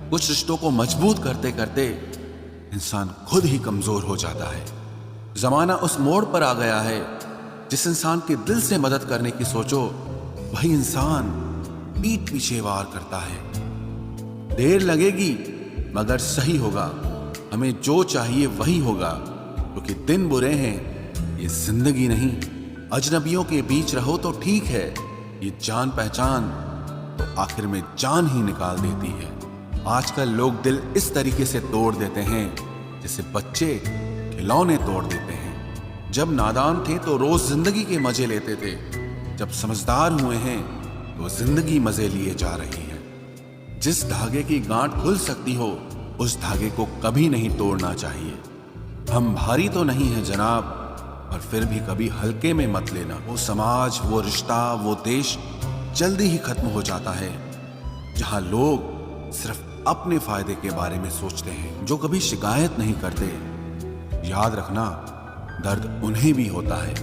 कुछ रिश्तों को मजबूत करते करते इंसान खुद ही कमजोर हो जाता है। जमाना उस मोड़ पर आ गया है, जिस इंसान के दिल से मदद करने की सोचो वही इंसान पीठ पीछे वार करता है। देर लगेगी मगर सही होगा, हमें जो चाहिए वही होगा, क्योंकि दिन बुरे हैं ये जिंदगी नहीं। अजनबियों के बीच रहो तो ठीक है, ये जान पहचान तो आखिर में जान ही निकाल देती है। आजकल लोग दिल इस तरीके से तोड़ देते हैं जैसे बच्चे खिलौने तोड़ देते हैं। जब नादान थे तो रोज जिंदगी के मजे लेते थे, जब समझदार हुए हैं तो जिंदगी मजे लिए जा रही है। जिस धागे की गांठ खुल सकती हो उस धागे को कभी नहीं तोड़ना चाहिए। हम भारी तो नहीं है जनाब, पर फिर भी कभी हल्के में मत लेना। वो समाज, वो रिश्ता, वो देश जल्दी ही खत्म हो जाता है जहां लोग सिर्फ अपने फायदे के बारे में सोचते हैं, जो कभी शिकायत नहीं करते। याद रखना, दर्द उन्हें भी होता है।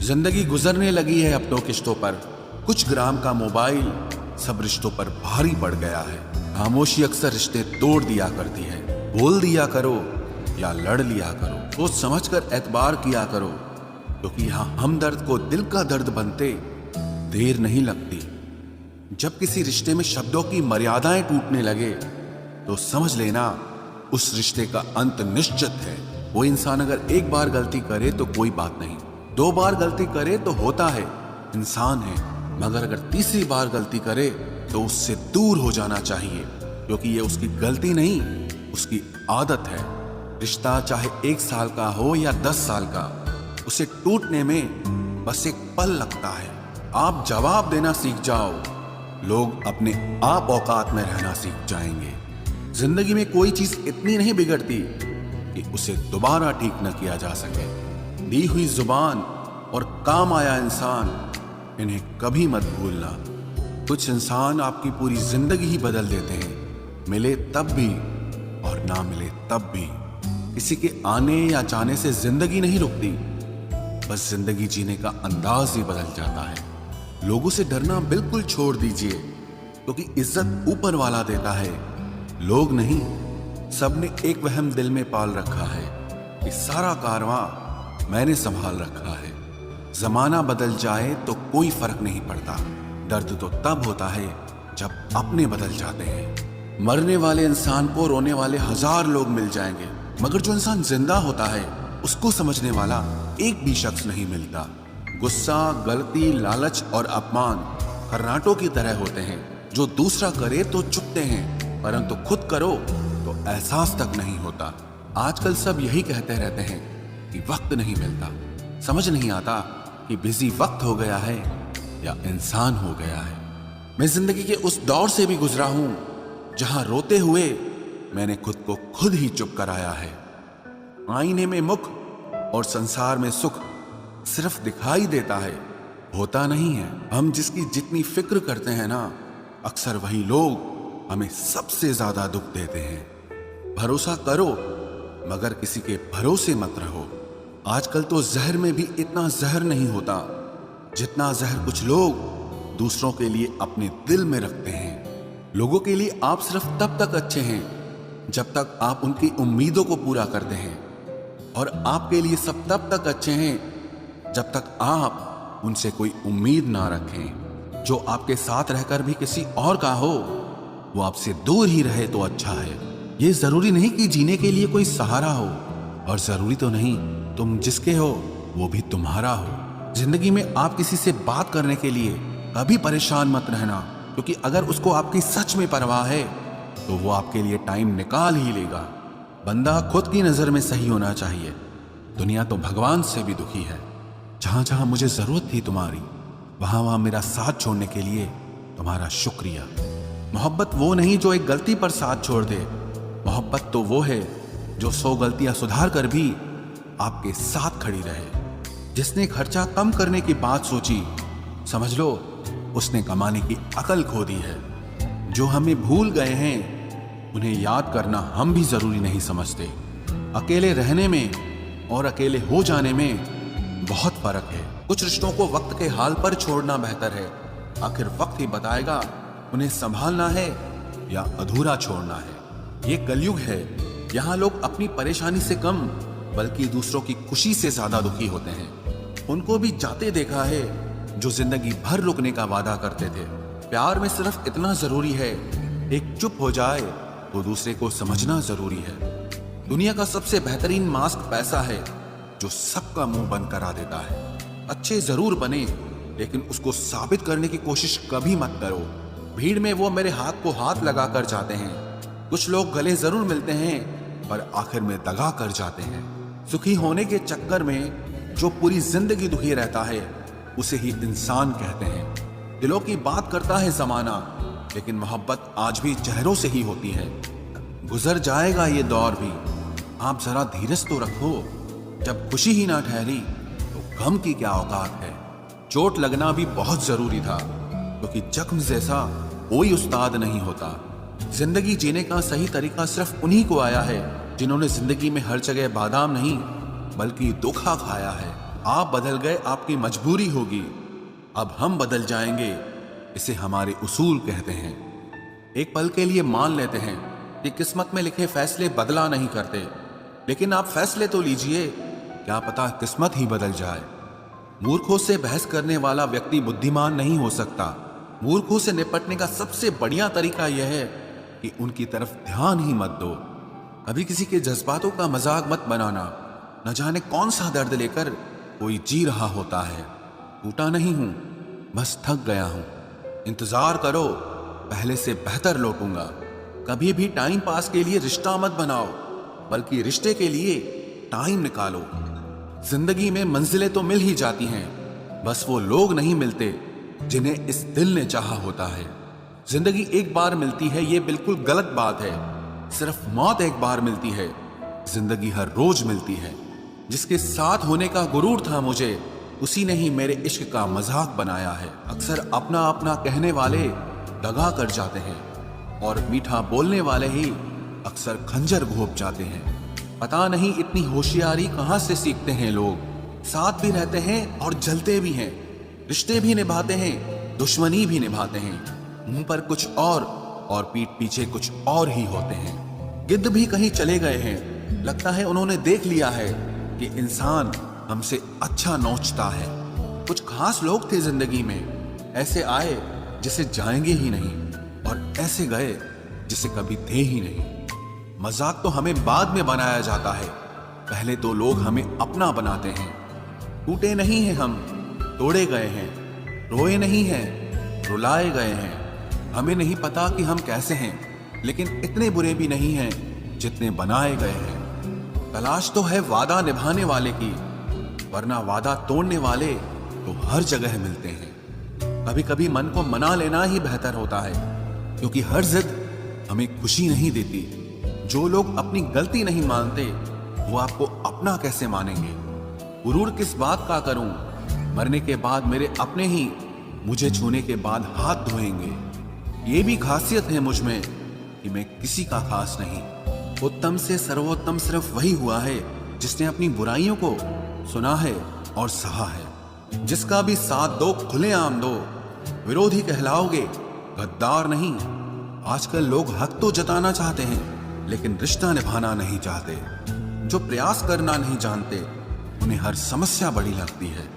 जिंदगी गुजरने लगी है अब तो किश्तों पर, कुछ ग्राम का मोबाइल सब रिश्तों पर भारी पड़ गया है। खामोशी अक्सर रिश्ते तोड़ दिया करती है। बोल दिया करो या लड़ लिया करो, सोच समझ कर एतबार किया करो, क्योंकि यहां हमदर्द को दिल का दर्द बनते देर नहीं लगती। जब किसी रिश्ते में शब्दों की मर्यादाएं टूटने लगे तो समझ लेना उस रिश्ते का अंत निश्चित है। वो इंसान अगर एक बार गलती करे तो कोई बात नहीं, 2 बार गलती करे तो होता है, इंसान है। मगर अगर तीसरी बार गलती करे तो उससे दूर हो जाना चाहिए, क्योंकि ये उसकी गलती नहीं, उसकी आदत है। रिश्ता चाहे 1 साल का हो या 10 साल का, उसे टूटने में बस एक पल लगता है। आप जवाब देना सीख जाओ, लोग अपने आप औकात में रहना सीख जाएंगे। जिंदगी में कोई चीज इतनी नहीं बिगड़ती कि उसे दोबारा ठीक न किया जा सके। दी हुई जुबान और काम आया इंसान, इन्हें कभी मत भूलना। कुछ इंसान आपकी पूरी जिंदगी ही बदल देते हैं, मिले तब भी और ना मिले तब भी। किसी के आने या जाने से जिंदगी नहीं रुकती, बस जिंदगी जीने का अंदाज ही बदल जाता है। लोगों से डरना बिल्कुल छोड़ दीजिए, क्योंकि इज्जत ऊपर वाला देता है, लोग नहीं। सबने एक वहम दिल में पाल रखा है कि सारा कारवां मैंने संभाल रखा है। जमाना बदल जाए तो कोई फर्क नहीं पड़ता, दर्द तो तब होता है जब अपने बदल जाते हैं। मरने वाले इंसान को रोने वाले 1000 लोग मिल जाएंगे, मगर जो इंसान जिंदा होता है उसको समझने वाला एक भी शख्स नहीं मिलता। गुस्सा, गलती, लालच और अपमान खर्राटों की तरह होते हैं, जो दूसरा करे तो चुपते हैं, परंतु खुद करो तो एहसास तक नहीं होता। आजकल सब यही कहते रहते हैं कि वक्त नहीं मिलता। समझ नहीं आता कि बिजी वक्त हो गया है या इंसान हो गया है। मैं जिंदगी के उस दौर से भी गुजरा हूं जहां रोते हुए मैंने खुद को खुद ही चुप कराया है। आईने में मुख और संसार में सुख सिर्फ दिखाई देता है, होता नहीं है। हम जिसकी जितनी फिक्र करते हैं ना, अक्सर वही लोग हमें सबसे ज्यादा दुख देते हैं। भरोसा करो मगर किसी के भरोसे मत रहो। आजकल तो जहर में भी इतना जहर नहीं होता जितना जहर कुछ लोग दूसरों के लिए अपने दिल में रखते हैं। लोगों के लिए आप सिर्फ तब तक अच्छे हैं जब तक आप उनकी उम्मीदों को पूरा करते हैं, और आपके लिए सब तब तक अच्छे हैं जब तक आप उनसे कोई उम्मीद ना रखें। जो आपके साथ रहकर भी किसी और का हो, वो आपसे दूर ही रहे तो अच्छा है। ये जरूरी नहीं कि जीने के लिए कोई सहारा हो, और जरूरी तो नहीं तुम जिसके हो वो भी तुम्हारा हो। जिंदगी में आप किसी से बात करने के लिए कभी परेशान मत रहना, क्योंकि अगर उसको आपकी सच में परवाह है तो वो आपके लिए टाइम निकाल ही लेगा। बंदा खुद की नजर में सही होना चाहिए, दुनिया तो भगवान से भी दुखी है। जहां जहां मुझे जरूरत थी तुम्हारी, वहां वहां मेरा साथ छोड़ने के लिए तुम्हारा शुक्रिया। मोहब्बत वो नहीं जो एक गलती पर साथ छोड़ दे, मोहब्बत तो वो है जो 100 गलतियां सुधार कर भी आपके साथ खड़ी रहे। जिसने खर्चा कम करने की बात सोची, समझ लो उसने कमाने की अकल खो दी है। जो हमें भूल गए हैं उन्हें याद करना हम भी जरूरी नहीं समझते। अकेले रहने में और अकेले हो जाने में बहुत फर्क है। कुछ रिश्तों को वक्त के हाल पर छोड़ना बेहतर है। आखिर वक्त ही बताएगा उन्हें संभालना है या अधूरा छोड़ना है। ये कलयुग है, यहाँ लोग अपनी परेशानी से कम बल्कि दूसरों की खुशी से ज्यादा दुखी होते हैं। उनको भी जाते देखा है जो जिंदगी भर रुकने का वादा करते थे। प्यार में सिर्फ इतना जरूरी है, एक चुप हो जाए तो दूसरे को समझना जरूरी है। दुनिया का सबसे बेहतरीन मास्क पैसा है जो सबका मुंह बंद करा देता है। अच्छे जरूर बने लेकिन उसको साबित करने की कोशिश कभी मत करो। भीड़ में वो मेरे हाथ को हाथ लगा कर जाते हैं। कुछ लोग गले जरूर मिलते हैं पर आखिर में दगा कर जाते हैं। सुखी होने के चक्कर में जो पूरी जिंदगी दुखी रहता है उसे ही इंसान कहते हैं। दिलों की बात करता है जमाना, लेकिन मोहब्बत आज भी चेहरों से ही होती है। गुजर जाएगा ये दौर भी, आप जरा धीरज तो रखो। जब खुशी ही ना ठहरी तो गम की क्या औकात है। चोट लगना भी बहुत जरूरी था, क्योंकि जख्म जैसा कोई उस्ताद नहीं होता। जिंदगी जीने का सही तरीका सिर्फ उन्हीं को आया है जिन्होंने जिंदगी में हर जगह बादाम नहीं बल्कि धोखा खाया है। आप बदल गए, आपकी मजबूरी होगी, अब हम बदल जाएंगे, इसे हमारे उसूल कहते हैं। एक पल के लिए मान लेते हैं कि किस्मत में लिखे फैसले बदला नहीं करते, लेकिन आप फैसले तो लीजिए, क्या पता किस्मत ही बदल जाए। मूर्खों से बहस करने वाला व्यक्ति बुद्धिमान नहीं हो सकता। मूर्खों से निपटने का सबसे बढ़िया तरीका यह है कि उनकी तरफ ध्यान ही मत दो। कभी किसी के जज्बातों का मजाक मत बनाना। न जाने कौन सा दर्द लेकर कोई जी रहा होता है। टूटा नहीं हूं, बस थक गया हूं। इंतजार करो, पहले से बेहतर लौटूंगा। कभी भी टाइम पास के लिए रिश्ता मत बनाओ, बल्कि रिश्ते के लिए टाइम निकालो। जिंदगी में मंजिलें तो मिल ही जाती हैं, बस वो लोग नहीं मिलते जिन्हें इस दिल ने चाहा होता है। जिंदगी एक बार मिलती है, ये बिल्कुल गलत बात है। सिर्फ मौत एक बार मिलती है, जिंदगी हर रोज मिलती है। जिसके साथ होने का गुरूर था मुझे, उसी ने ही मेरे इश्क का मजाक बनाया है। अक्सर अपना अपना कहने वाले दगा कर जाते हैं, और मीठा बोलने वाले ही अक्सर खंजर घोंप जाते हैं। पता नहीं इतनी होशियारी कहां से सीखते हैं लोग। साथ भी रहते हैं और जलते भी हैं, रिश्ते भी निभाते हैं, दुश्मनी भी निभाते हैं। मुंह पर कुछ और पीठ पीछे कुछ और ही होते हैं। गिद्ध भी कहीं चले गए हैं, लगता है उन्होंने देख लिया है कि इंसान हमसे अच्छा नोचता है। कुछ खास लोग थे जिंदगी में, ऐसे आए जिसे जाएंगे ही नहीं, और ऐसे गए जिसे कभी थे ही नहीं। मजाक तो हमें बाद में बनाया जाता है, पहले तो लोग हमें अपना बनाते हैं। टूटे नहीं हैं हम, तोड़े गए हैं। रोए नहीं हैं, रुलाए गए हैं। हमें नहीं पता कि हम कैसे हैं, लेकिन इतने बुरे भी नहीं हैं जितने बनाए गए हैं। तलाश तो है वादा निभाने वाले की, वरना वादा तोड़ने वाले तो हर जगह मिलते हैं। कभी कभी मन को मना लेना ही बेहतर होता है, क्योंकि हर जिद हमें खुशी नहीं देती। जो लोग अपनी गलती नहीं मानते, वो आपको अपना कैसे मानेंगे। गुरूर किस बात का करूं, मरने के बाद मेरे अपने ही मुझे छूने के बाद हाथ धोएंगे। ये भी खासियत है मुझ में कि मैं किसी का खास नहीं। उत्तम से सर्वोत्तम सिर्फ वही हुआ है जिसने अपनी बुराइयों को सुना है और सहा है। जिसका भी साथ दो, खुलेआम दो, विरोधी कहलाओगे, गद्दार नहीं। आजकल लोग हक तो जताना चाहते हैं, लेकिन रिश्ता निभाना नहीं चाहते। जो प्रयास करना नहीं जानते, उन्हें हर समस्या बड़ी लगती है।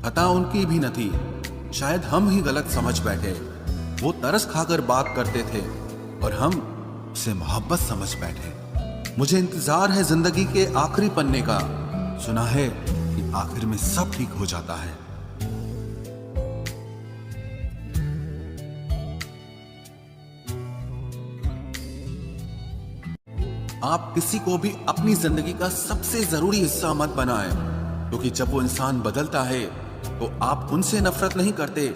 पता उनकी भी न थी, शायद हम ही गलत समझ बैठे। वो तरस खाकर बात करते थे और हम उसे मोहब्बत समझ बैठे। मुझे इंतजार है जिंदगी के आखिरी पन्ने का। सुना है कि आखिर में सब ठीक हो जाता है। आप किसी को भी अपनी जिंदगी का सबसे जरूरी हिस्सा मत बनाएं, क्योंकि जब वो इंसान बदलता है तो आप उनसे नफरत नहीं करते,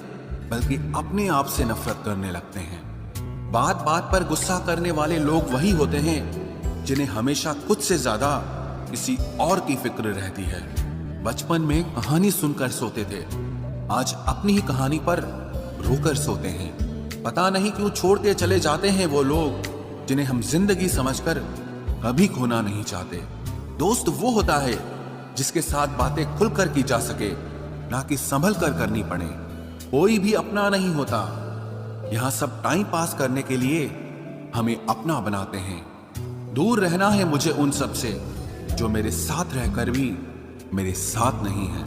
बल्कि अपने आप से नफरत करने लगते हैं। बात बात पर गुस्सा करने वाले लोग वही होते हैं जिन्हें हमेशा खुद से ज्यादा किसी और की फिक्र रहती है। बचपन में कहानी सुनकर सोते थे, आज अपनी ही कहानी पर रोकर सोते हैं। पता नहीं क्यों छोड़ के चले जाते हैं वो लोग जिन्हें हम जिंदगी समझकर कभी खोना नहीं चाहते। दोस्त वो होता है जिसके साथ बातें खुलकर की जा सके, ना कि संभल कर करनी पड़े। कोई भी अपना नहीं होता, यहाँ सब टाइम पास करने के लिए हमें अपना बनाते हैं। दूर रहना है मुझे उन सब से जो मेरे साथ रहकर भी मेरे साथ नहीं है।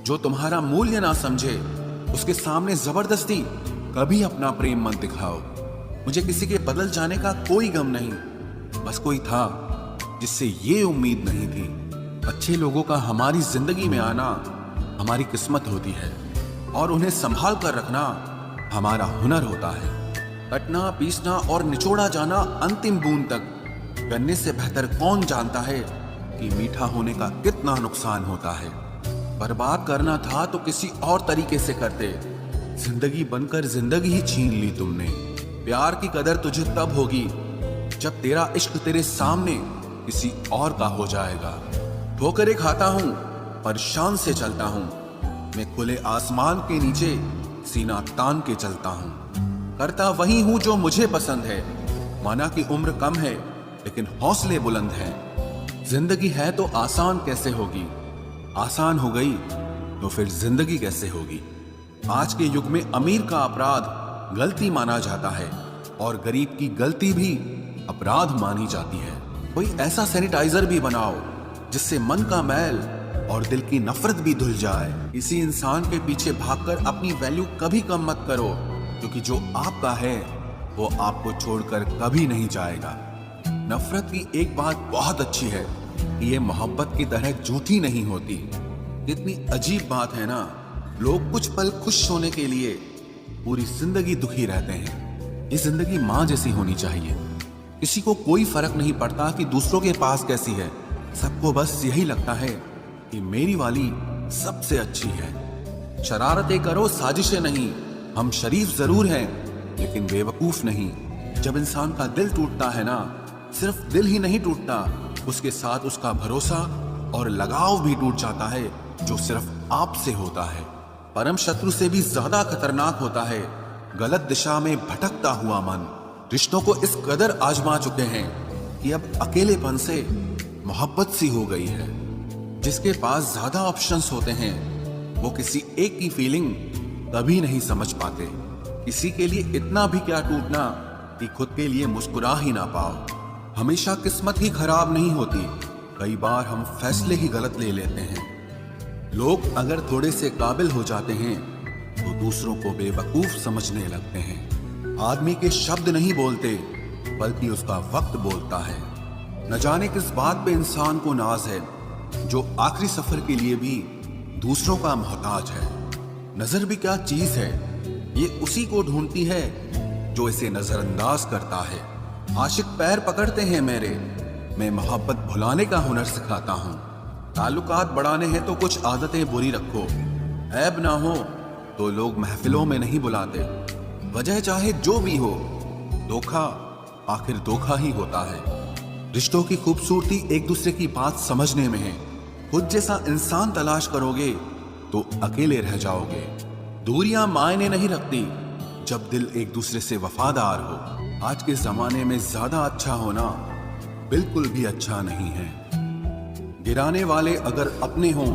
जो तुम्हारा मूल्य ना समझे उसके सामने जबरदस्ती कभी अपना प्रेम मत दिखाओ। मुझे किसी के बदल जाने का कोई गम नहीं, बस कोई था जिससे ये उम्मीद नहीं थी। अच्छे लोगों का हमारी जिंदगी में आना हमारी किस्मत होती है और उन्हें संभाल कर रखना हमारा हुनर होता है। कटना, पीसना और निचोड़ा जाना अंतिम बूंद तक करने से बेहतर कौन जानता है कि मीठा होने का कितना नुकसान होता है। बर्बाद करना था तो किसी और तरीके से करते। जिंदगी बनकर जिंदगी ही छीन ली तुमने। प्यार की कदर तुझे तब होगी जब तेरा इश्क तेरे सामने किसी और का हो जाएगा। ठोकरें खाता हूं पर शान से चलता हूं। मैं खुले आसमान के नीचे सीना तान के चलता हूं। करता वही हूं जो मुझे पसंद है। माना कि उम्र कम है लेकिन हौसले बुलंद हैं। जिंदगी है तो आसान कैसे होगी, आसान हो गई तो फिर जिंदगी कैसे होगी। आज के युग में अमीर का अपराध गलती माना जाता है और गरीब की गलती भी अपराध मानी जाती है। कोई ऐसा सैनिटाइजर भी बनाओ जिससे मन का मैल और दिल की नफरत भी धुल जाए। किसी इंसान के पीछे भागकर अपनी वैल्यू कभी कम मत करो, क्योंकि जो आपका है वो आपको छोड़कर कभी नहीं जाएगा। नफरत की एक बात बहुत अच्छी है कि ये मोहब्बत की तरह झूठी नहीं होती। कितनी अजीब बात है ना, लोग कुछ पल खुश होने के लिए पूरी जिंदगी दुखी रहते हैं। ये जिंदगी माँ जैसी होनी चाहिए। किसी को कोई फर्क नहीं पड़ता कि दूसरों के पास कैसी है। सबको बस यही लगता है कि मेरी वाली सबसे अच्छी है। शरारतें करो, साजिशें नहीं। हम शरीफ जरूर हैं लेकिन बेवकूफ नहीं। जब इंसान का दिल टूटता है ना, सिर्फ दिल ही नहीं टूटता, उसके साथ उसका भरोसा और लगाव भी टूट जाता है, जो सिर्फ आपसे होता है। परम शत्रु से भी ज्यादा खतरनाक होता है गलत दिशा में भटकता हुआ मन। रिश्तों को इस कदर आजमा चुके हैं कि अब अकेलेपन से मोहब्बत सी हो गई है। जिसके पास ज्यादा ऑप्शंस होते हैं वो किसी एक की फीलिंग कभी नहीं समझ पाते। किसी के लिए इतना भी क्या टूटना कि खुद के लिए मुस्कुरा ही ना पाओ। हमेशा किस्मत ही खराब नहीं होती, कई बार हम फैसले ही गलत ले लेते हैं। लोग अगर थोड़े से काबिल हो जाते हैं तो दूसरों को बेवकूफ समझने लगते हैं। आदमी के शब्द नहीं बोलते बल्कि उसका वक्त बोलता है। न जाने किस बात पे इंसान को नाज है, जो आखिरी सफर के लिए भी दूसरों का मोहताज है। नजर भी क्या चीज है, ये उसी को ढूंढती है जो इसे नजरअंदाज करता है। आशिक पैर पकड़ते हैं मेरे, मैं मोहब्बत भुलाने का हुनर सिखाता हूँ। ताल्लुकात बढ़ाने हैं तो कुछ आदतें बुरी रखो। ऐब ना हो तो लोग महफिलों में नहीं बुलाते। वजह चाहे जो भी हो, धोखा आखिर धोखा ही होता है। रिश्तों की खूबसूरती एक दूसरे की बात समझने में है। खुद जैसा इंसान तलाश करोगे तो अकेले रह जाओगे। दूरियां मायने नहीं रखती जब दिल एक दूसरे से वफादार हो। आज के जमाने में ज्यादा अच्छा होना बिल्कुल भी अच्छा नहीं है। गिराने वाले अगर अपने हों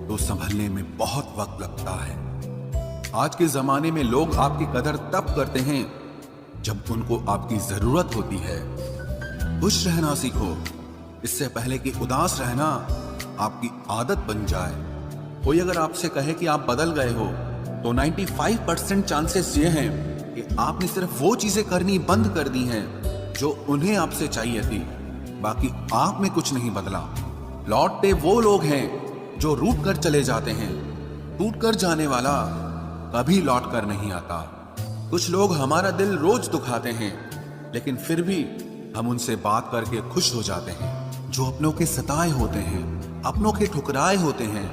तो संभलने में बहुत वक्त लगता है। आज के जमाने में लोग आपकी कदर तब करते हैं जब उनको आपकी जरूरत होती है। खुश रहना सीखो, इससे पहले कि उदास रहना आपकी आदत बन जाए। कोई अगर आपसे कहे कि आप बदल गए हो तो 95% चांसेस ये हैं कि आपने सिर्फ वो चीजें करनी बंद कर दी हैं जो उन्हें आपसे चाहिए थी। बाकी आप में कुछ नहीं बदला। लौटते वो लोग हैं जो रूठ कर चले जाते हैं। टूट कर जाने वाला कभी लौट कर नहीं आता। कुछ लोग हमारा दिल रोज दुखाते हैं लेकिन फिर भी हम उनसे बात करके खुश हो जाते हैं। जो अपनों के सताए होते हैं, अपनों के ठुकराए होते हैं,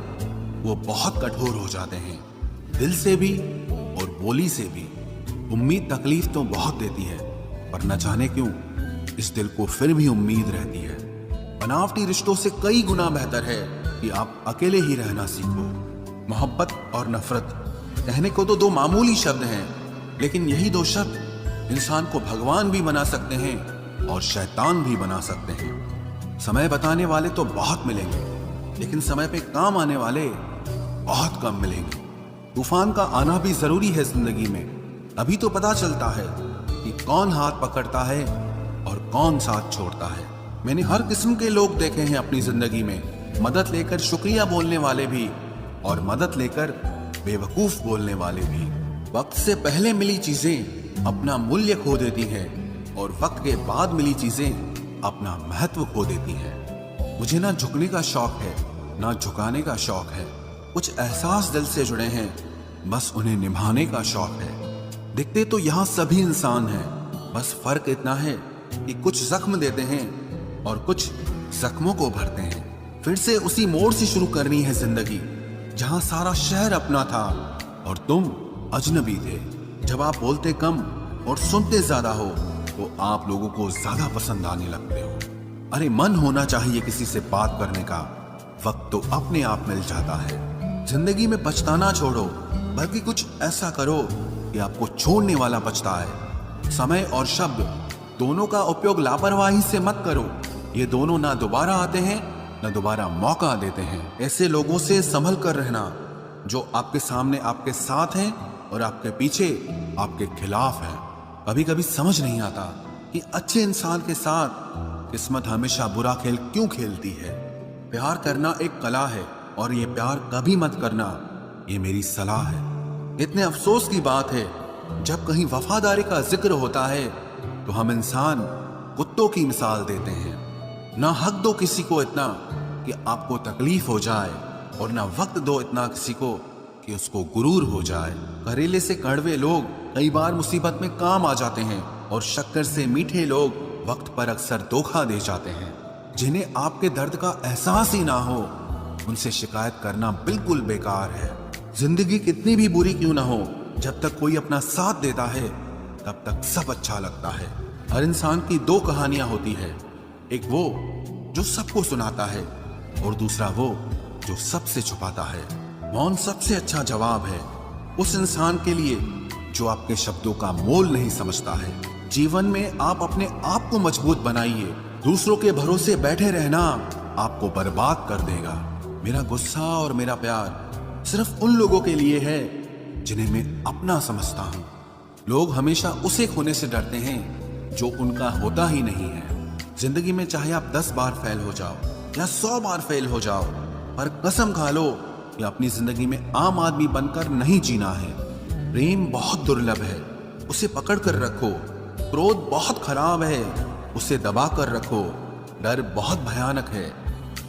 वो बहुत कठोर हो जाते हैं, दिल से भी और बोली से भी। उम्मीद तकलीफ तो बहुत देती है, पर न जाने क्यों इस दिल को फिर भी उम्मीद रहती है। बनावटी रिश्तों से कई गुना बेहतर है कि आप अकेले ही रहना सीखो। मोहब्बत और नफरत कहने को तो दो मामूली शब्द हैं, लेकिन यही दो शब्द इंसान को भगवान भी बना सकते हैं और शैतान भी बना सकते हैं। समय बताने वाले तो बहुत मिलेंगे, लेकिन समय पे काम आने वाले बहुत कम मिलेंगे। तूफान का आना भी जरूरी है जिंदगी में, अभी तो पता चलता है कि कौन हाथ पकड़ता है और कौन साथ छोड़ता है। मैंने हर किस्म के लोग देखे हैं अपनी जिंदगी में, मदद लेकर शुक्रिया बोलने वाले भी और मदद लेकर बेवकूफ बोलने वाले भी। वक्त से पहले मिली चीजें अपना मूल्य खो देती हैं और वक्त के बाद मिली चीजें अपना महत्व खो देती हैं। मुझे ना झुकने का शौक है ना झुकाने का शौक है। कुछ एहसास दिल से जुड़े हैं, बस उन्हें निभाने का शौक है। दिखते तो यहाँ सभी इंसान हैं, बस फर्क इतना है कि कुछ जख्म देते हैं और कुछ जख्मों को भरते हैं। फिर से उसी मोड़ से शुरू करनी है जिंदगी जहां सारा शहर अपना था और तुम अजनबी थे। जब आप बोलते कम और सुनते ज्यादा हो तो आप लोगों को ज्यादा पसंद आने लगते हो। अरे मन होना चाहिए किसी से बात करने का, वक्त तो अपने आप मिल जाता है। जिंदगी में पछताना छोड़ो, बल्कि कुछ ऐसा करो कि आपको छोड़ने वाला पछताए। समय और शब्द दोनों का उपयोग लापरवाही से मत करो। ये दोनों ना दोबारा आते हैं ना दोबारा मौका देते हैं। ऐसे लोगों से संभल कर रहना जो आपके सामने आपके साथ हैं और आपके पीछे आपके खिलाफ हैं। कभी कभी समझ नहीं आता कि अच्छे इंसान के साथ किस्मत हमेशा बुरा खेल क्यों खेलती है। प्यार करना एक कला है और ये प्यार कभी मत करना, ये मेरी सलाह है। इतने अफसोस की बात है जब कहीं वफादारी का जिक्र होता है तो हम इंसान कुत्तों की मिसाल देते हैं। ना हक दो किसी को इतना कि आपको तकलीफ हो जाए और ना वक्त दो इतना किसी को कि उसको गुरूर हो जाए। करेले से कड़वे लोग कई बार मुसीबत में काम आ जाते हैं और शक्कर से मीठे लोग वक्त पर अक्सर धोखा दे जाते हैं। जिन्हें आपके दर्द का एहसास ही ना हो उनसे शिकायत करना बिल्कुल बेकार है। जिंदगी कितनी भी बुरी क्यों ना हो, जब तक कोई अपना साथ देता है तब तक सब अच्छा लगता है। हर इंसान की दो कहानियां होती है, एक वो जो सबको सुनाता है और दूसरा वो जो सबसे छुपाता है। मौन सबसे अच्छा जवाब है उस इंसान के लिए जो आपके शब्दों का मोल नहीं समझता है। जीवन में आप अपने आप को मजबूत बनाइए। दूसरों के भरोसे बैठे रहना आपको बर्बाद कर देगा। मेरा गुस्सा और मेरा प्यार सिर्फ उन लोगों के लिए है जिन्हें मैं अपना समझता हूँ। लोग हमेशा उसे खोने से डरते हैं जो उनका होता ही नहीं है। जिंदगी में चाहे आप 10 बार फेल हो जाओ या 100 बार फेल हो जाओ, पर कसम खा लो कि अपनी जिंदगी में आम आदमी बनकर नहीं जीना है। प्रेम बहुत दुर्लभ है, उसे पकड़ कर रखो। क्रोध बहुत खराब है, उसे दबा कर रखो। डर बहुत भयानक है,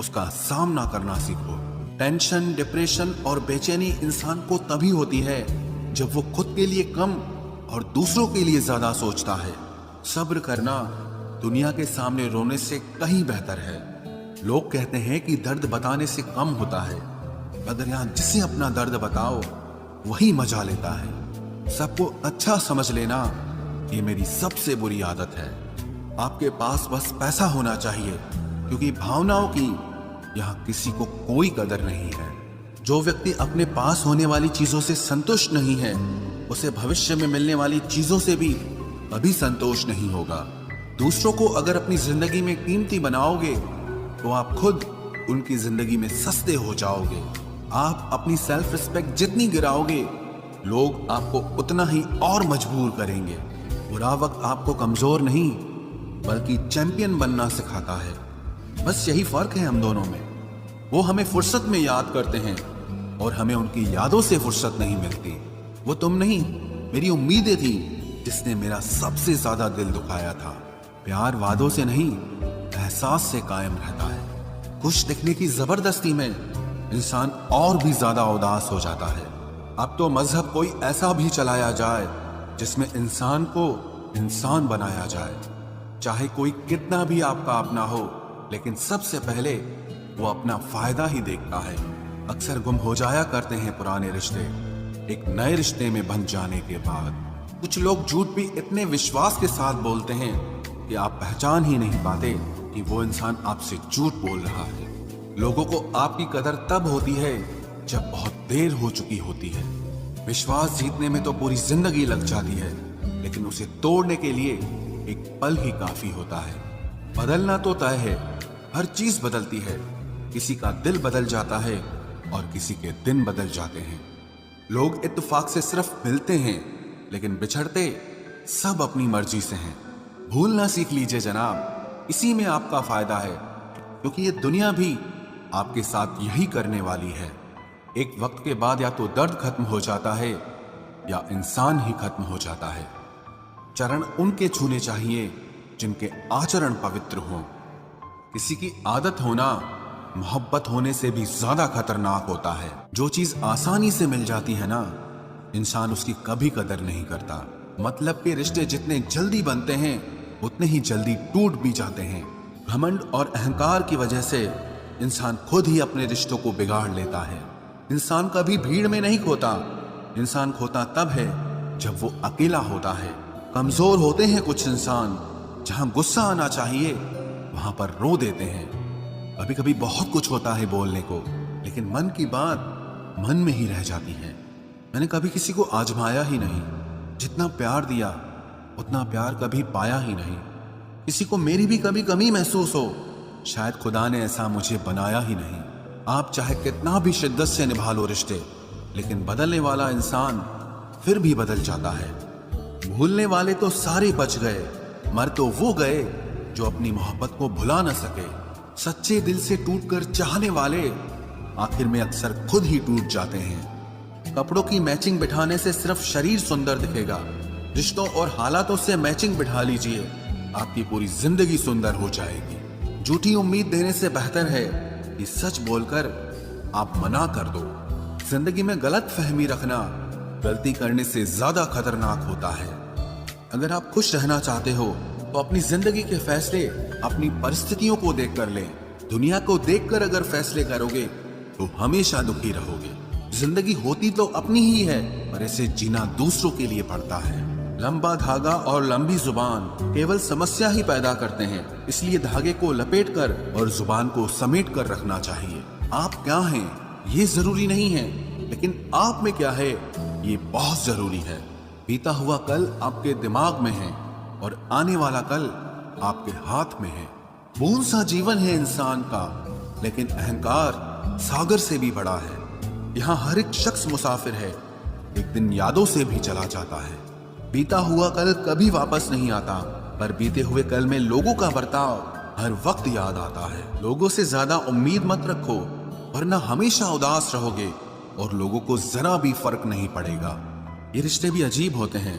उसका सामना करना सीखो। टेंशन, डिप्रेशन और बेचैनी इंसान को तभी होती है जब वो खुद के लिए कम और दूसरों के लिए ज्यादा सोचता है। सब्र करना दुनिया के सामने रोने से कहीं बेहतर है। लोग कहते हैं कि दर्द बताने से कम होता है, मगर यहाँ जिसे अपना दर्द बताओ वही मजा लेता है। सबको अच्छा समझ लेना ये मेरी सबसे बुरी आदत है। आपके पास बस पैसा होना चाहिए, क्योंकि भावनाओं की यहाँ किसी को कोई कदर नहीं है। जो व्यक्ति अपने पास होने वाली चीजों से संतुष्ट नहीं है, उसे भविष्य में मिलने वाली चीजों से भी कभी संतोष नहीं होगा। दूसरों को अगर अपनी जिंदगी में कीमती बनाओगे तो आप खुद उनकी जिंदगी में सस्ते हो जाओगे। आप अपनी सेल्फ रिस्पेक्ट जितनी गिराओगे, लोग आपको उतना ही और मजबूर करेंगे। बुरा वक्त आपको कमजोर नहीं बल्कि चैंपियन बनना सिखाता है। बस यही फर्क है हम दोनों में। वो हमें फुर्सत में याद करते हैं और हमें उनकी यादों से फुर्सत नहीं मिलती। वो तुम नहीं, मेरी उम्मीदें थी जिसने मेरा सबसे ज्यादा दिल दुखाया था। प्यार वादों से नहीं, एहसास से कायम रहता है। खुश दिखने की जबरदस्ती में इंसान और भी ज्यादा उदास हो जाता है। अब तो मजहब कोई ऐसा भी चलाया जाए जिसमें इंसान को इंसान बनाया जाए। चाहे कोई कितना भी आपका अपना हो, लेकिन सबसे पहले वो अपना फायदा ही देखता है। अक्सर गुम हो जाया करते हैं पुराने रिश्ते एक नए रिश्ते में बन जाने के बाद। कुछ लोग झूठ भी इतने विश्वास के साथ बोलते हैं कि आप पहचान ही नहीं पाते कि वो इंसान आपसे झूठ बोल रहा है। लोगों को आपकी कदर तब होती है जब बहुत देर हो चुकी होती है। विश्वास जीतने में तो पूरी जिंदगी लग जाती है, लेकिन उसे तोड़ने के लिए एक पल ही काफी होता है। बदलना तो तय है, हर चीज बदलती है। किसी का दिल बदल जाता है और किसी के दिन बदल जाते हैं। लोग इत्तेफाक से सिर्फ मिलते हैं, लेकिन बिछड़ते सब अपनी मर्जी से हैं। भूलना सीख लीजिए जनाब, इसी में आपका फायदा है, क्योंकि ये दुनिया भी आपके साथ यही करने वाली है। एक वक्त के बाद या तो दर्द खत्म हो जाता है या इंसान ही खत्म हो जाता है। चरण उनके छूने चाहिए जिनके आचरण पवित्र हों। किसी की आदत होना मोहब्बत होने से भी ज्यादा खतरनाक होता है। जो चीज आसानी से मिल जाती है ना, इंसान उसकी कभी कदर नहीं करता। मतलब के रिश्ते जितने जल्दी बनते हैं उतने ही जल्दी टूट भी जाते हैं। घमंड और अहंकार की वजह से इंसान खुद ही अपने रिश्तों को बिगाड़ लेता है। इंसान कभी भीड़ में नहीं खोता, इंसान खोता तब है जब वो अकेला होता है। कमजोर होते हैं कुछ इंसान, जहां गुस्सा आना चाहिए वहां पर रो देते हैं। कभी कभी बहुत कुछ होता है बोलने को, लेकिन मन की बात मन में ही रह जाती है। मैंने कभी किसी को आजमाया ही नहीं, जितना प्यार दिया उतना प्यार कभी पाया ही नहीं। किसी को मेरी भी कभी कमी महसूस हो, शायद खुदा ने ऐसा मुझे बनाया ही नहीं। आप चाहे कितना भी शिद्दत से निभा लो रिश्ते, लेकिन बदलने वाला इंसान फिर भी बदल जाता है। भूलने वाले तो सारे बच गए, मर तो वो गए जो अपनी मोहब्बत को भुला न सके। सच्चे दिल से टूटकर चाहने वाले आखिर में अक्सर खुद ही टूट जाते हैं। कपड़ों की मैचिंग बिठाने से सिर्फ शरीर सुंदर दिखेगा, रिश्तों और हालातों से मैचिंग बिठा लीजिए, आपकी पूरी जिंदगी सुंदर हो जाएगी। झूठी उम्मीद देने से बेहतर है कि सच बोलकर आप मना कर दो। जिंदगी में गलत फहमी रखना गलती करने से ज्यादा खतरनाक होता है। अगर आप खुश रहना चाहते हो तो अपनी जिंदगी के फैसले अपनी परिस्थितियों को देखकर लें। दुनिया को देखकर अगर फैसले करोगे तो हमेशा दुखी रहोगे। जिंदगी होती तो अपनी ही है, पर इसे जीना दूसरों के लिए पड़ता है। लंबा धागा और लंबी जुबान केवल समस्या ही पैदा करते हैं, इसलिए धागे को लपेटकर और जुबान को समेट कर रखना चाहिए। आप क्या हैं ये जरूरी नहीं है, लेकिन आप में क्या है ये बहुत जरूरी है। बीता हुआ कल आपके दिमाग में है और आने वाला कल आपके हाथ में है। बूंद सा जीवन है इंसान का, लेकिन अहंकार सागर से भी बड़ा है। यहाँ हर एक शख्स मुसाफिर है, एक दिन यादों से भी चला जाता है। बीता हुआ कल कभी वापस नहीं आता, पर बीते हुए कल में लोगों का बर्ताव हर वक्त याद आता है। लोगों से ज्यादा उम्मीद मत रखो, वरना हमेशा उदास रहोगे और लोगों को जरा भी फर्क नहीं पड़ेगा। ये रिश्ते भी अजीब होते हैं,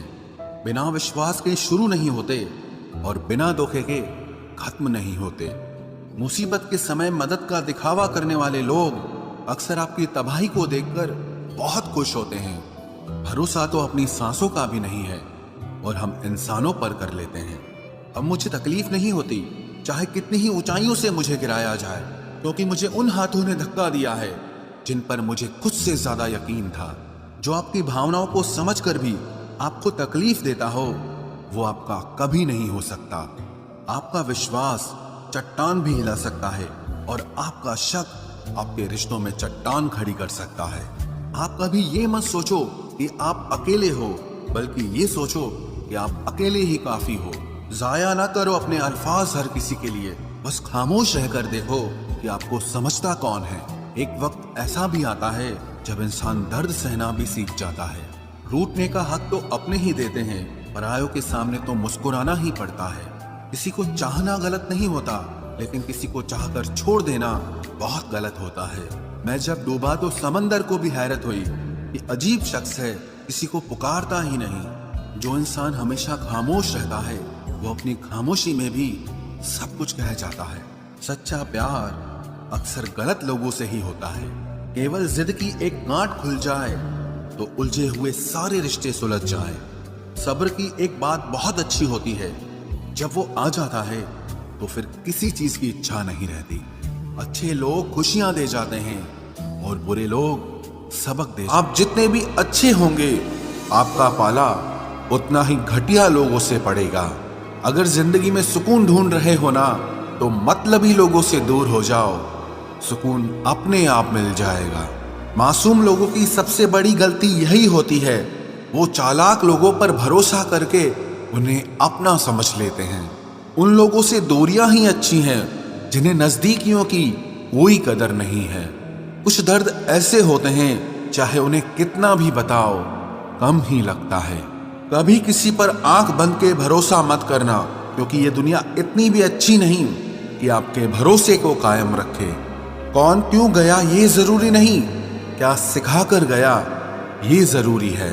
बिना विश्वास के शुरू नहीं होते और बिना धोखे के खत्म नहीं होते। मुसीबत के समय मदद का दिखावा करने वाले लोग अक्सर आपकी तबाही को देखकर बहुत खुश होते हैं। भरोसा तो अपनी सांसों का भी नहीं है और हम इंसानों पर कर लेते हैं। अब मुझे तकलीफ नहीं होती चाहे कितनी ही ऊंचाइयों से मुझे गिराया जाए, क्योंकि मुझे उन हाथों ने धक्का दिया है जिन पर मुझे खुद से ज्यादा यकीन था। जो आपकी भावनाओं को समझकर भी आपको तकलीफ देता हो, वो आपका कभी नहीं हो सकता। आपका विश्वास चट्टान भी हिला सकता है और आपका शक आपके रिश्तों में चट्टान खड़ी कर सकता है। आप कभी ये मत सोचो कि आप अकेले हो, बल्कि ये सोचो कि आप अकेले ही काफी हो। जाया ना करो अपने अल्फाज हर किसी के लिए, बस खामोश रहकर देखो कि आपको समझता कौन है। एक वक्त ऐसा भी आता है जब इंसान दर्द सहना भी सीख जाता है। रूठने का हक तो अपने ही देते हैं, परायों के सामने तो मुस्कुराना ही पड़ता है। किसी को चाहना गलत नहीं होता, लेकिन किसी को चाहकर छोड़ देना बहुत गलत होता है। मैं जब डूबा तो समंदर को भी हैरत हुई कि अजीब शख्स है, किसी को पुकारता ही नहीं। जो इंसान हमेशा खामोश रहता है वो अपनी खामोशी में भी सब कुछ कह जाता है। सच्चा प्यार अक्सर गलत लोगों से ही होता है। केवल जिद की एक गांठ खुल जाए तो उलझे हुए सारे रिश्ते सुलझ जाएं। सब्र की एक बात बहुत अच्छी होती है, जब वो आ जाता है तो फिर किसी चीज की इच्छा नहीं रहती। अच्छे लोग खुशियां दे जाते हैं और बुरे लोग सबक दे। आप जितने भी अच्छे होंगे, आपका पाला उतना ही घटिया लोगों से पड़ेगा। अगर जिंदगी में सुकून ढूंढ रहे हो ना, तो मतलबी लोगों से दूर हो जाओ, सुकून अपने आप मिल जाएगा। मासूम लोगों की सबसे बड़ी गलती यही होती है, वो चालाक लोगों पर भरोसा करके उन्हें अपना समझ लेते हैं। उन लोगों से दूरियां ही अच्छी हैं जिन्हें नजदीकियों की कोई कदर नहीं है। कुछ दर्द ऐसे होते हैं चाहे उन्हें कितना भी बताओ कम ही लगता है। कभी किसी पर आंख बंद के भरोसा मत करना, क्योंकि ये दुनिया इतनी भी अच्छी नहीं कि आपके भरोसे को कायम रखे। कौन क्यों गया ये जरूरी नहीं, क्या सिखा कर गया ये जरूरी है।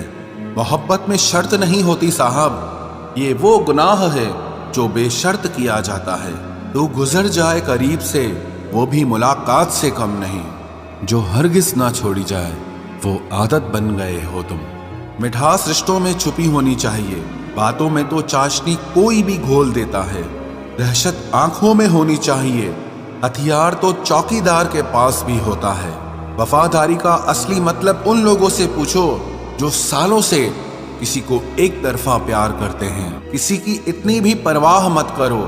मोहब्बत में शर्त नहीं होती साहब, ये वो गुनाह है जो बेशर्त किया जाता है। तो गुजर जाए करीब से वो भी मुलाकात से कम नहीं, जो हरगिज ना छोड़ी जाए वो आदत बन गए हो तुम। मिठास रिश्तों में छुपी होनी चाहिए, बातों में तो चाशनी कोई भी घोल देता है। दहशत आंखों में होनी चाहिए, हथियार तो चौकीदार के पास भी होता है। वफादारी का असली मतलब उन लोगों से पूछो जो सालों से किसी को एक तरफा प्यार करते हैं। किसी की इतनी भी परवाह मत करो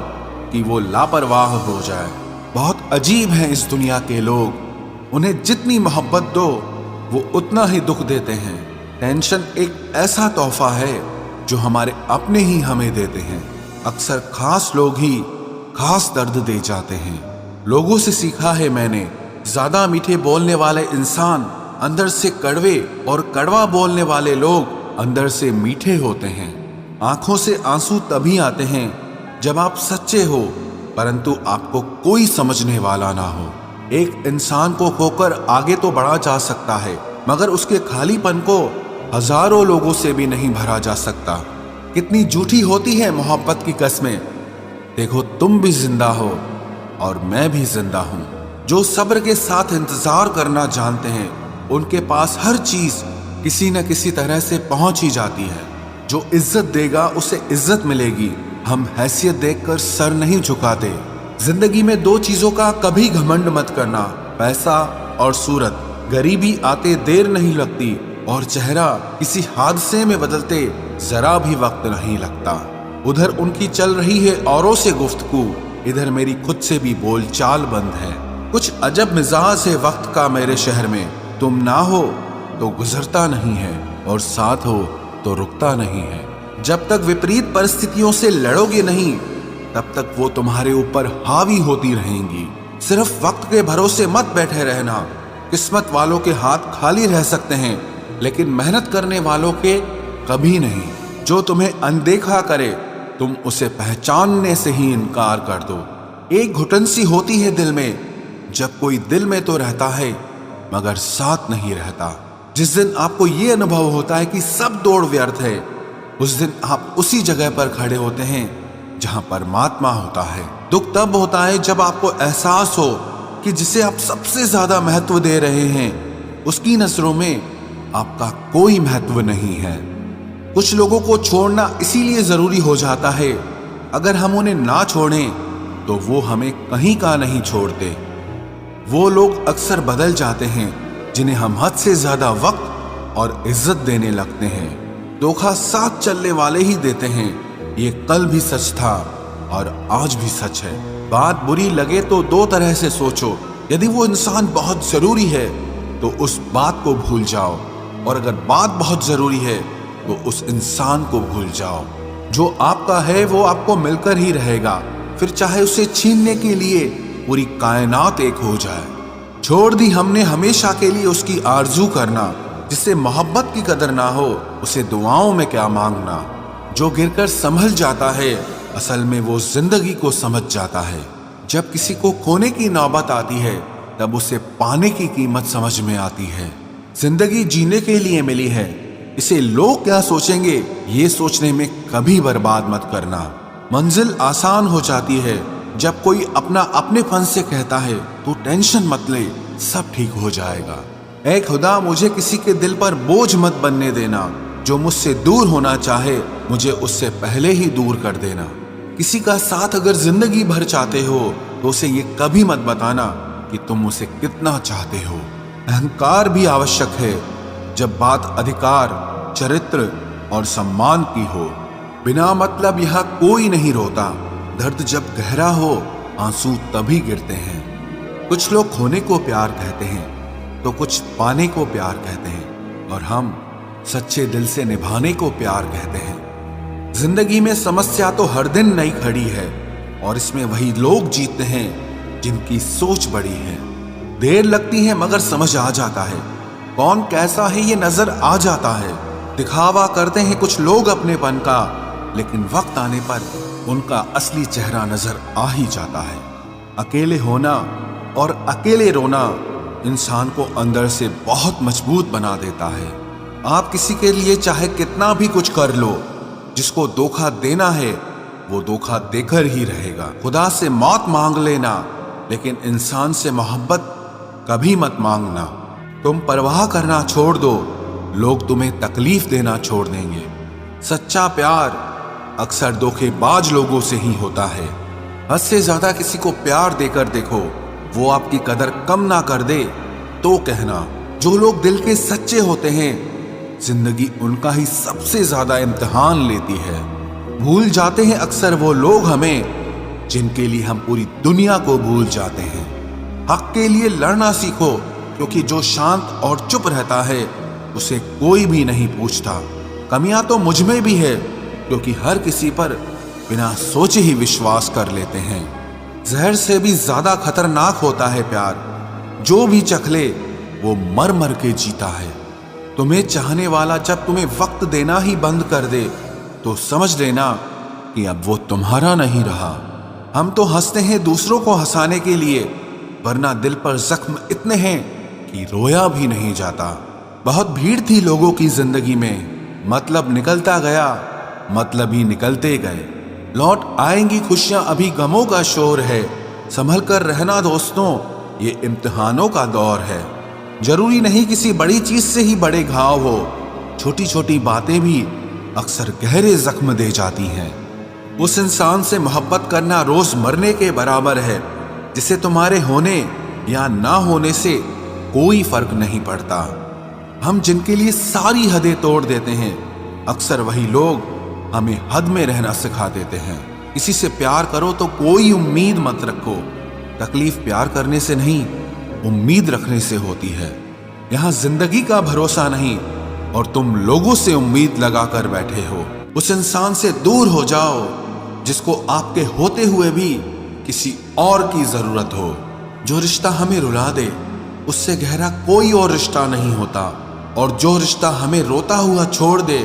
कि वो लापरवाह हो जाए। बहुत अजीब हैं इस दुनिया के लोग, उन्हें जितनी मोहब्बत दो वो उतना ही दुख देते हैं। टेंशन एक ऐसा तोहफा है जो हमारे अपने ही हमें देते हैं। अक्सर खास लोग ही खास दर्द दे जाते हैं। लोगों से सीखा है मैंने, ज्यादा मीठे बोलने वाले इंसान अंदर से कड़वे और कड़वा बोलने वाले लोग अंदर से मीठे होते हैं। आंखों से आंसू तभी आते हैं जब आप सच्चे हो, परंतु आपको कोई समझने वाला ना हो। एक इंसान को खोकर आगे तो बढ़ा जा सकता है, मगर उसके खालीपन को हजारों लोगों से भी नहीं भरा जा सकता। कितनी झूठी होती है मोहब्बत की कस्में। देखो तुम भी जिंदा हो और मैं भी जिंदा हूं। जो सब्र के साथ इंतजार करना जानते हैं उनके पास हर चीज किसी न किसी तरह से पहुंच ही जाती है। जो इज्जत देगा उसे इज्जत मिलेगी। हम हैसियत देखकर सर नहीं झुकाते। जिंदगी में दो चीजों का कभी घमंड मत करना, पैसा और सूरत। गरीबी आते देर नहीं लगती और चेहरा किसी हादसे में बदलते जरा भी वक्त नहीं लगता। उधर उनकी चल रही है औरों से गुफ्तगू, इधर मेरी खुद से भी बोलचाल बंद है। कुछ अजब मिजाज है वक्त का मेरे शहर में। तुम ना हो तो गुजरता नहीं है और साथ हो तो रुकता नहीं है। जब तक विपरीत परिस्थितियों से लड़ोगे नहीं तब तक वो तुम्हारे ऊपर हावी होती रहेंगी। सिर्फ वक्त के भरोसे मत बैठे रहना। किस्मत वालों के हाथ खाली रह सकते हैं, लेकिन मेहनत करने वालों के कभी नहीं। जो तुम्हें अनदेखा करे तुम उसे पहचानने से ही इनकार कर दो। एक घुटन सी होती है दिल में जब कोई दिल में तो रहता है मगर साथ नहीं रहता। जिस दिन आपको ये अनुभव होता है कि सब दौड़ व्यर्थ है, उस दिन आप उसी जगह पर खड़े होते हैं जहां परमात्मा होता है। दुख तब होता है जब आपको एहसास हो कि जिसे आप सबसे ज्यादा महत्व दे रहे हैं उसकी नजरों में आपका कोई महत्व नहीं है। कुछ लोगों को छोड़ना इसीलिए जरूरी हो जाता है, अगर हम उन्हें ना छोड़ें तो वो हमें कहीं का नहीं छोड़ते। वो लोग अक्सर बदल जाते हैं जिन्हें हम हद से ज्यादा वक्त और इज्जत देने लगते हैं। धोखा साथ चलने वाले ही देते हैं, ये कल भी सच था और आज भी सच है। बात बुरी लगे तो दो तरह से सोचो। यदि वो इंसान बहुत जरूरी है तो उस बात को भूल जाओ, और अगर बात बहुत जरूरी है तो उस इंसान को भूल जाओ। जो आपका है वो आपको मिलकर ही रहेगा, फिर चाहे उसे छीनने के लिए पूरी कायनात एक हो जाए। छोड़ दी हमने हमेशा के लिए उसकी आरजू करना। जिससे मोहब्बत की कदर ना हो उसे दुआओं में क्या मांगना। जो गिरकर संभल जाता है असल में वो जिंदगी को समझ जाता है। जब किसी को खोने की नौबत आती है तब उसे पाने की कीमत समझ में आती है। जिंदगी जीने के लिए मिली है, इसे लोग क्या सोचेंगे ये सोचने में कभी बर्बाद मत करना। मंजिल आसान हो जाती है जब कोई अपना अपनेपन से कहता है तो टेंशन मत ले, सब ठीक हो जाएगा। ऐ खुदा मुझे किसी के दिल पर बोझ मत बनने देना। जो मुझसे दूर होना चाहे मुझे उससे पहले ही दूर कर देना। किसी का साथ अगर जिंदगी भर चाहते हो तो उसे ये कभी मत बताना कि तुम उसे कितना चाहते हो। अहंकार भी आवश्यक है जब बात अधिकार, चरित्र और सम्मान की हो। बिना मतलब यहाँ कोई नहीं रोता। दर्द जब गहरा हो आंसू तभी गिरते हैं। कुछ लोग खोने को प्यार कहते हैं तो कुछ पाने को प्यार कहते हैं, और हम सच्चे दिल से निभाने को प्यार कहते हैं। जिंदगी में समस्या तो हर दिन नई खड़ी है, और इसमें वही लोग जीतते हैं जिनकी सोच बड़ी है। देर लगती है मगर समझ आ जाता है। कौन कैसा है ये नजर आ जाता है। दिखावा करते हैं कुछ लोग अपनेपन का, लेकिन वक्त आने पर उनका असली चेहरा नजर आ ही जाता है। अकेले होना और अकेले रोना इंसान को अंदर से बहुत मजबूत बना देता है। आप किसी के लिए चाहे कितना भी कुछ कर लो, जिसको धोखा देना है वो धोखा देकर ही रहेगा। खुदा से मौत मांग लेना, लेकिन इंसान से मोहब्बत कभी मत मांगना। तुम परवाह करना छोड़ दो, लोग तुम्हें तकलीफ देना छोड़ देंगे। सच्चा प्यार अक्सर धोखेबाज लोगों से ही होता है। हद से ज्यादा किसी को प्यार देकर देखो, वो आपकी कदर कम ना कर दे तो कहना। जो लोग दिल के सच्चे होते हैं, जिंदगी उनका ही सबसे ज्यादा इम्तिहान लेती है। भूल जाते हैं अक्सर वो लोग हमें, जिनके लिए हम पूरी दुनिया को भूल जाते हैं। हक के लिए लड़ना सीखो, क्योंकि जो शांत और चुप रहता है उसे कोई भी नहीं पूछता। कमियां तो मुझ में भी है, क्योंकि हर किसी पर बिना सोचे ही विश्वास कर लेते हैं। जहर से भी ज्यादा खतरनाक होता है प्यार। जो भी चखले वो मर मर के जीता है। तुम्हें चाहने वाला जब तुम्हें वक्त देना ही बंद कर दे, तो समझ लेना कि अब वो तुम्हारा नहीं रहा। हम तो हंसते हैं दूसरों को हंसाने के लिए, वरना दिल पर जख्म इतने हैं कि रोया भी नहीं जाता। बहुत भीड़ थी लोगों की जिंदगी में, मतलब निकलता गया, मतलब ही निकलते गए। लौट आएंगी खुशियां, अभी गमों का शोर है। संभल कर रहना दोस्तों, ये इम्तिहानों का दौर है। जरूरी नहीं किसी बड़ी चीज से ही बड़े घाव हो, छोटी छोटी बातें भी अक्सर गहरे जख्म दे जाती हैं। उस इंसान से मोहब्बत करना रोज मरने के बराबर है, जिसे तुम्हारे होने या ना होने से कोई फर्क नहीं पड़ता। हम जिनके लिए सारी हदें तोड़ देते हैं, अक्सर वही लोग हमें हद में रहना सिखा देते हैं। किसी से प्यार करो तो कोई उम्मीद मत रखो। तकलीफ प्यार करने से नहीं, उम्मीद रखने से होती है। यहां जिंदगी का भरोसा नहीं, और तुम लोगों से उम्मीद लगाकर बैठे हो। उस इंसान से दूर हो जाओ जिसको आपके होते हुए भी किसी और की जरूरत हो। जो रिश्ता हमें रुला दे, उससे गहरा कोई और रिश्ता नहीं होता, और जो रिश्ता हमें रोता हुआ छोड़ दे,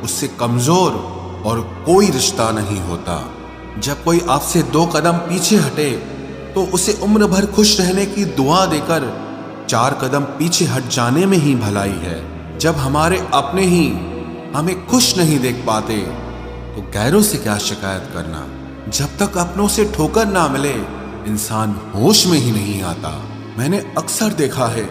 उससे कमजोर और कोई रिश्ता नहीं होता। जब कोई आपसे 2 कदम पीछे हटे, तो उसे उम्र भर खुश रहने की दुआ देकर 4 कदम पीछे हट जाने में ही भलाई है। जब हमारे अपने ही हमें खुश नहीं देख पाते, तो गैरों से क्या शिकायत करना। जब तक अपनों से ठोकर ना मिले, इंसान होश में ही नहीं आता। मैंने अक्सर देखा है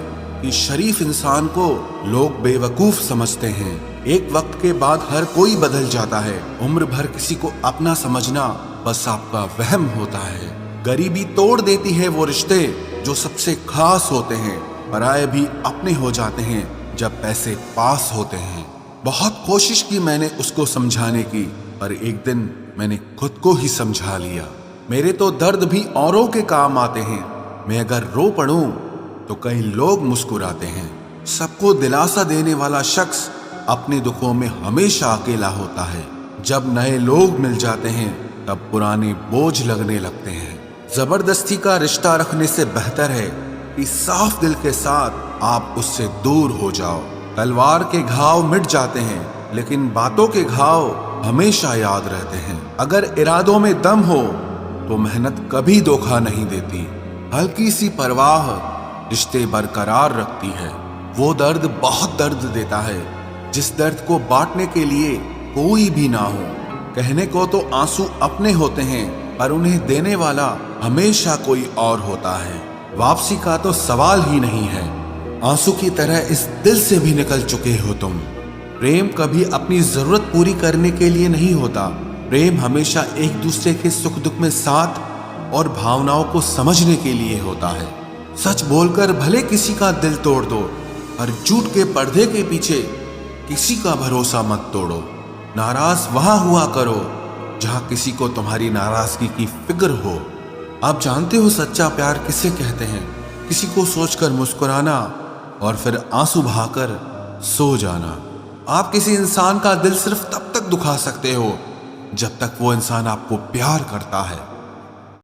कि शरीफ इंसान को लोग बेवकूफ समझते हैं। एक वक्त के बाद हर कोई बदल जाता है। उम्र भर किसी को अपना समझना बस आपका वहम होता है। गरीबी तोड़ देती है वो रिश्ते जो सबसे खास होते हैं। पराये भी अपने हो जाते हैं जब पैसे पास होते हैं। बहुत कोशिश की मैंने उसको समझाने की, पर एक दिन मैंने खुद को ही समझा लिया। मेरे तो दर्द भी औरों के काम आते हैं। मैं अगर रो पड़ूं तो कई लोग मुस्कुराते हैं। सबको दिलासा देने वाला शख्स अपने दुखों में हमेशा अकेला होता है। जब नए लोग मिल जाते हैं, तब पुराने बोझ लगने लगते हैं। जबरदस्ती का रिश्ता रखने से बेहतर है कि साफ दिल के साथ आप उससे दूर हो जाओ। तलवार के घाव मिट जाते हैं, लेकिन बातों के घाव हमेशा याद रहते हैं। अगर इरादों में दम हो तो मेहनत कभी धोखा नहीं देती। हल्की सी परवाह रिश्ते बरकरार रखती है। वो दर्द बहुत दर्द देता है, जिस दर्द को बांटने के लिए कोई भी ना हो। कहने को तो आंसू अपने होते हैं, पर उन्हें देने वाला हमेशा कोई और होता है। वापसी का तो सवाल ही नहीं है। आंसू की तरह इस दिल से भी निकल चुके हो तुम। प्रेम कभी अपनी जरूरत पूरी करने के लिए नहीं होता। प्रेम हमेशा एक दूसरे के सुख दुख में साथ और भावनाओं को समझने के लिए होता है। सच बोलकर भले किसी का दिल तोड़ दो, पर झूठ के पर्दे के पीछे किसी का भरोसा मत तोड़ो। नाराज वहां हुआ करो जहां किसी को तुम्हारी नाराजगी की फिक्र हो। आप जानते हो सच्चा प्यार किसे कहते हैं? किसी को सोचकर मुस्कुराना और फिर आंसू बहाकर सो जाना। आप किसी इंसान का दिल सिर्फ तब तक दुखा सकते हो जब तक वो इंसान आपको प्यार करता है।